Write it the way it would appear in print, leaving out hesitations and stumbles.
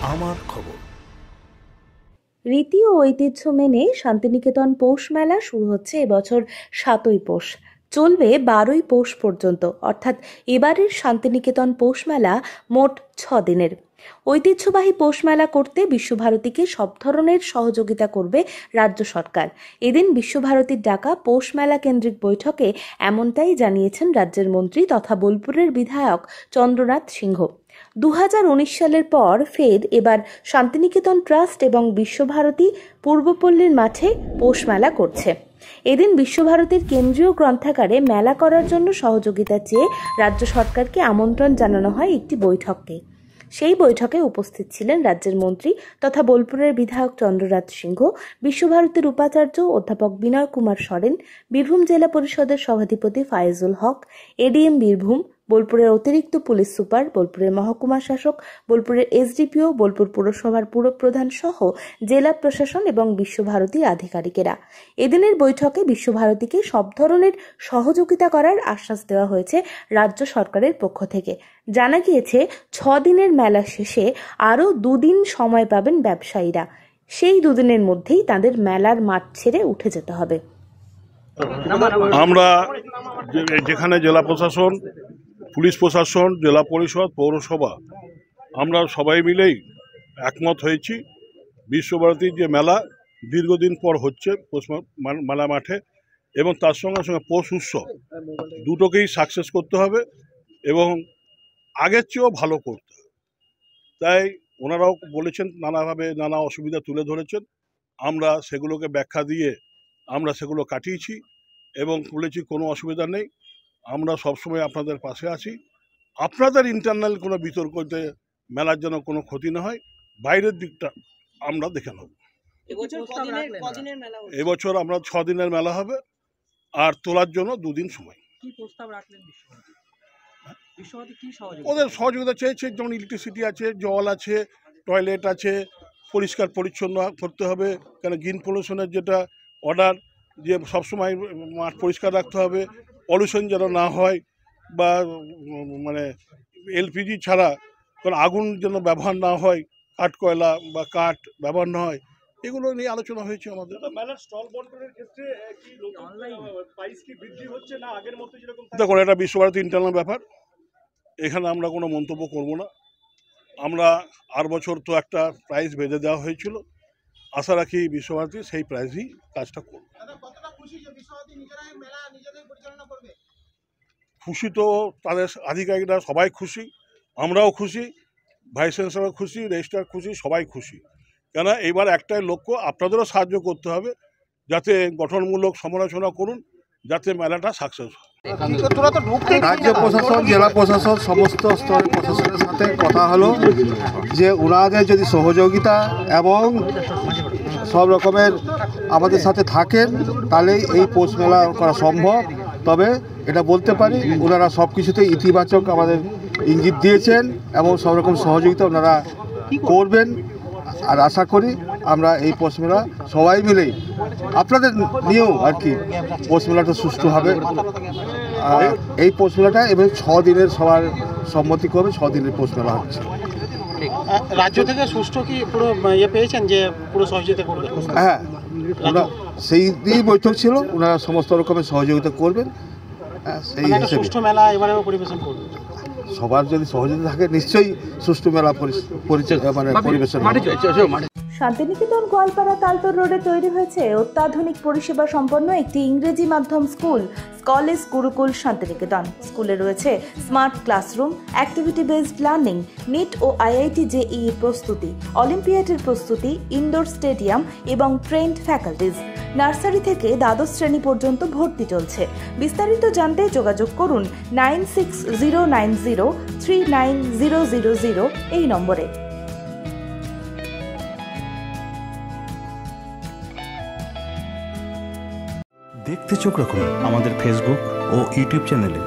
আমার খবর। রীতি ও ঐতিহ্য মেনে শান্তিনিকেতন পৌষ মেলা শুরু হচ্ছে এবছর ৭ই পৌষ, চলবে ১২ই পৌষ পর্যন্ত। অর্থাৎ এবারের শান্তিনিকেতন পৌষ মেলা মোট ৬ দিনের। ঐতিহ্যবাহী পৌষ মেলা করতে বিশ্বভারতীকে সব ধরনের সহযোগিতা করবে রাজ্য সরকার। এদিন বিশ্বভারতীর ডাকা পৌষ মেলা কেন্দ্রিক বৈঠকে এমনটাই জানিয়েছেন রাজ্যের মন্ত্রী তথা বোলপুরের বিধায়ক চন্দ্রনাথ সিংহ। ২০১৯ সালের পর ফের এবার শান্তিনিকেতন ট্রাস্ট এবং বিশ্বভারতী পূর্বপল্লীর মাঠে পৌষ মেলা করছে। এদিন বিশ্বভারতীর কেন্দ্রীয় গ্রন্থাগারে মেলা করার জন্য সহযোগিতা চেয়ে রাজ্য সরকারকে আমন্ত্রণ জানানো হয় একটি বৈঠককে। সেই বৈঠকে উপস্থিত ছিলেন রাজ্যের মন্ত্রী তথা বোলপুরের বিধায়ক চন্দ্রনাথ সিংহ, বিশ্বভারতীর উপাচার্য অধ্যাপক বিনয় কুমার সরেন, বীরভূম জেলা পরিষদের সভাধিপতি ফায়েজুল হক, এডিএম বীরভূম, বোলপুরের অতিরিক্ত পুলিশ সুপার, বোলপুরের মহকুমা শাসক, বোলপুরের এসডিপিও, বোলপুর পুরসভার পুরপ্রধান সহ জেলা প্রশাসন এবং বিশ্বভারতীর আধিকারিকেরা। এদিনের বৈঠকে বিশ্বভারতীকে সব ধরনের সহযোগিতা করার আশ্বাস দেওয়া হয়েছে রাজ্য সরকারের পক্ষ থেকে। জানা গিয়েছে ৬ দিনের মেলা শেষে আরও ২ দিন সময় পাবেন ব্যবসায়ীরা। সেই ২ দিনের মধ্যেই তাদের মেলার মাঠ ছেড়ে উঠে যেতে হবে। আমরা যেখানে জেলা প্রশাসন, পুলিশ প্রশাসন, জেলা পরিষদ, পৌরসভা, আমরা সবাই মিলেই একমত হয়েছি বিশ্বভারতীর যে মেলা দীর্ঘদিন পর হচ্ছে মেলা মাঠে, এবং তার সঙ্গে সঙ্গে পৌষ উৎসব, দুটোকেই সাকসেস করতে হবে এবং আগের চেয়েও ভালো করতে হবে। তাই ওনারাও বলেছেন, নানাভাবে নানা অসুবিধা তুলে ধরেছেন, আমরা সেগুলোকে ব্যাখ্যা দিয়ে আমরা সেগুলো কাটিয়েছি এবং বলেছি কোনো অসুবিধা নেই, আমরা সবসময় আপনাদের পাশে আছি। আপনাদের ইন্টারনাল কোনো বিতর্কতে মেলার জন্য কোনো ক্ষতি না হয়, বাইরের দিকটা আমরা দেখে নেব। এবছর আমরা ৬ দিনের মেলা হবে, আর তোলার জন্য ২ দিন সময়। ওদের সহযোগিতা চেয়েছে, যেমন ইলেকট্রিসিটি আছে, জল আছে, টয়লেট আছে, পরিষ্কার পরিচ্ছন্ন করতে হবে, কেন গ্রিন পলিউশনের যেটা অর্ডার, যে সবসময় মাঠ পরিষ্কার রাখতে হবে, পলিউশন যেন না হয়, বা মানে এলপিজি ছাড়া কারণ আগুন যেন ব্যবহার না হয়, কাঠ কয়লা বা কাঠ ব্যবহার না হয়, এগুলো নিয়ে আলোচনা হয়েছে আমাদের। দেখুন, এটা বিশ্বভারতী ইন্টারনাল ব্যাপার, এখানে আমরা কোনো মন্তব্য করব না। আমরা আর বছর তো একটা প্রাইজ বেঁধে দেওয়া হয়েছিল, আশা রাখি বিশ্বভারতী সেই প্রাইজই কাজটা করবে। খুশি তো তাদের আধিকারিকরা সবাই খুশি, আমরাও খুশি, ভাইস চ্যান্সেলর খুশি, রেজিস্ট্রার খুশি, সবাই খুশি। কেন এইবার একটাই লক্ষ্য, আপনাদেরও সাহায্য করতে হবে, যাতে গঠনমূলক সমালোচনা করুন, যাতে মেলাটা সাকসেস হয়। রাজ্য প্রশাসন, জেলা প্রশাসন, সমস্ত স্তরের প্রশাসনের সাথে কথা হলো যে ওনাদের যদি সহযোগিতা এবং সব রকমের আমাদের সাথে থাকেন, তাহলে এই পৌষ মেলা করা সম্ভব। তবে এটা বলতে পারি, ওনারা সব কিছুতেই ইতিবাচক আমাদের ইঙ্গিত দিয়েছেন এবং সব রকম সহযোগিতা ওনারা করবেন। আর আশা করি আমরা এই পৌষ মেলা সবাই মিলেই আপনাদের নিয়েও আর কি পৌষ মেলাটা সুষ্ঠু হবে। এই পৌষ মেলাটা এবার ৬ দিনের সবার সম্মতি করবে, ৬ দিনের পৌষ মেলা হচ্ছে। রাজ্য থেকে সুষ্ঠু কি পুরো পেয়েছেন যে পুরো সহযোগিতা করবে? হ্যাঁ, ওরা সেই দিয়েই বৈঠক ছিল, ওনারা সমস্ত রকমের সহযোগিতা করবেন। সেই হিসেবে সুষ্ঠু মেলা এবারেও পরিবেশন করবে। সবার যদি সহযোগিতা থাকে নিশ্চয়ই সুষ্ঠু মেলা পরিবেশন। শান্তিনিকেতন গোয়ালপাড়া তালতর রোডে তৈরি হয়েছে অত্যাধুনিক পরিষেবা সম্পন্ন একটি ইংরেজি মাধ্যম স্কুল, স্কলেজ গুরুকুল শান্তিনিকেতন। স্কুলে রয়েছে smart classroom, activity based learning, NEET ও আইআইটি জেইই প্রস্তুতি, অলিম্পিয়াডের প্রস্তুতি, ইনডোর স্টেডিয়াম এবং ট্রেন্ড ফ্যাকাল্টিজ। নার্সারি থেকে দ্বাদশ শ্রেণী পর্যন্ত ভর্তি চলছে। বিস্তারিত জানতে যোগাযোগ করুন 9609039000 এই নম্বরে। দেখতে চোখ রাখুন আমাদের ফেসবুক ও ইউটিউব চ্যানেলে।